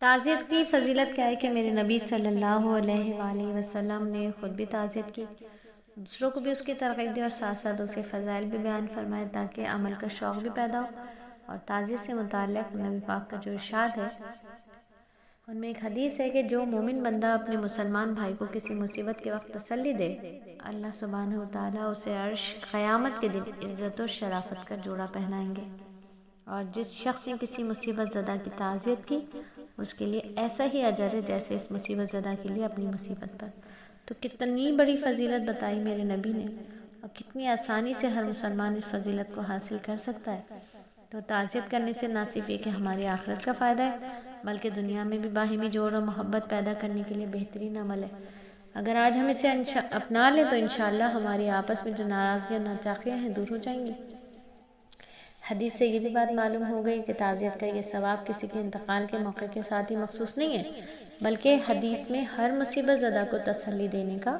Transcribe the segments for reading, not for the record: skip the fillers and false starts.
تعزیت کی فضیلت کیا ہے کہ میرے نبی صلی اللہ علیہ وآلہ وسلم نے خود بھی تعزیت کی، دوسروں کو بھی اس کی ترغیب دی اور ساتھ ساتھ اس کے فضائل بھی بیان فرمائے تاکہ عمل کا شوق بھی پیدا ہو۔ اور تعزیت سے متعلق نبی پاک کا جو ارشاد ہے ان میں ایک حدیث ہے کہ جو مومن بندہ اپنے مسلمان بھائی کو کسی مصیبت کے وقت تسلی دے، اللہ سبحانہ وتعالیٰ اسے عرش قیامت کے دن عزت و شرافت کا جوڑا پہنائیں گے۔ اور جس شخص نے کسی مصیبت زدہ کی تعزیت کی اس کے لیے ایسا ہی اجر ہے جیسے اس مصیبت زدہ کے لیے اپنی مصیبت پر۔ تو کتنی بڑی فضیلت بتائی میرے نبی نے، اور کتنی آسانی سے ہر مسلمان اس فضیلت کو حاصل کر سکتا ہے۔ تو تعزیت کرنے سے نہ صرف یہ کہ ہماری آخرت کا فائدہ ہے بلکہ دنیا میں بھی باہمی جوڑ و محبت پیدا کرنے کے لیے بہترین عمل ہے۔ اگر آج ہم اسے اپنا لیں تو انشاءاللہ ہماری آپس میں جو ناراضگیاں اور ناچاقیاں ہیں دور ہو جائیں گی۔ حدیث سے یہ بھی بات معلوم ہو گئی کہ تعزیت کا یہ ثواب کسی کے انتقال کے موقع کے ساتھ ہی مخصوص نہیں ہے، بلکہ حدیث میں ہر مصیبت زدہ کو تسلی دینے کا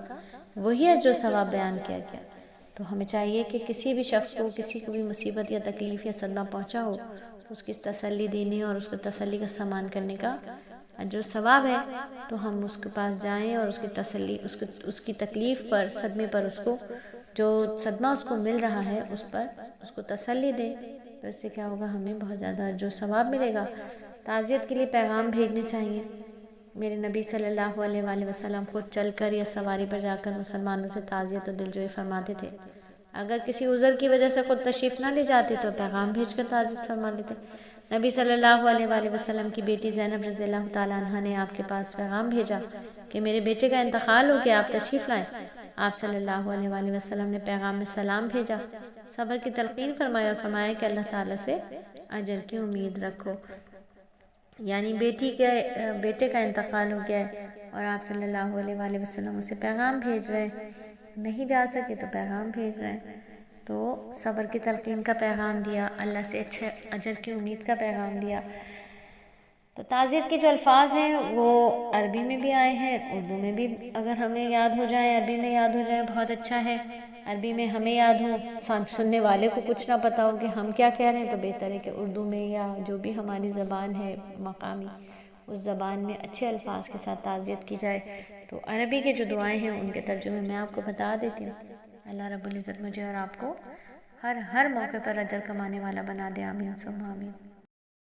وہی اجر و ثواب بیان کیا گیا۔ تو ہمیں چاہیے کہ کسی بھی شخص کو کسی کو بھی مصیبت یا تکلیف یا صدمہ پہنچا ہو تو اس کی تسلی دینے اور اس کو تسلی کا سامان کرنے کا اجر و ثواب ہے، تو ہم اس کے پاس جائیں اور اس کی تسلی، اس کی تکلیف پر، صدمے پر، اس کو جو صدمہ اس کو مل رہا ہے اس پر اس کو تسلی دیں، تو اس سے کیا ہوگا، ہمیں بہت زیادہ اجر و ثواب ملے گا۔ تعزیت کے لیے پیغام بھیجنے چاہیے۔ میرے نبی صلی اللہ علیہ وآلہ وسلم خود چل کر یا سواری پر جا کر مسلمانوں سے تعزیت و دلجوئی فرماتے تھے۔ اگر کسی عذر کی وجہ سے خود تشریف نہ لے جاتے تو پیغام بھیج کر تعزیت فرما لیتے۔ نبی صلی اللہ علیہ وآلہ وسلم کی بیٹی زینب رضی اللہ تعالیٰ عنہ نے آپ کے پاس پیغام بھیجا کہ میرے بیٹے کا انتقال ہو گیا، آپ تشریف لائیں۔ آپ صلی اللہ علیہ وآلہ وسلم نے پیغام میں سلام بھیجا، صبر کی تلقین فرمائی اور فرمایا کہ اللہ تعالیٰ سے اجر کی امید رکھو۔ یعنی بیٹے کا انتقال ہو گیا ہے اور آپ صلی اللہ علیہ وآلہ وسلم اسے پیغام بھیج رہے ہیں، نہیں جا سکے تو پیغام بھیج رہے ہیں، تو صبر کی تلقین کا پیغام دیا، اللہ سے اچھے اجر کی امید کا پیغام دیا۔ تو تعزیت کے جو الفاظ ہیں وہ عربی میں بھی آئے ہیں، اردو میں بھی اگر ہمیں یاد ہو جائیں، عربی میں یاد ہو جائیں بہت اچھا ہے۔ عربی میں ہمیں یاد ہو، سننے والے کو کچھ نہ پتا ہو کہ ہم کیا کہہ رہے ہیں، تو بہتر ہے کہ اردو میں یا جو بھی ہماری زبان ہے مقامی اس زبان میں اچھے الفاظ کے ساتھ تعزیت کی جائے۔ تو عربی کے جو دعائیں ہیں ان کے ترجمے میں آپ کو بتا دیتی ہوں۔ اللہ رب العزت مجھے اور آپ کو ہر موقع پر اجر کمانے والا بنا دے، آمین ثم آمین۔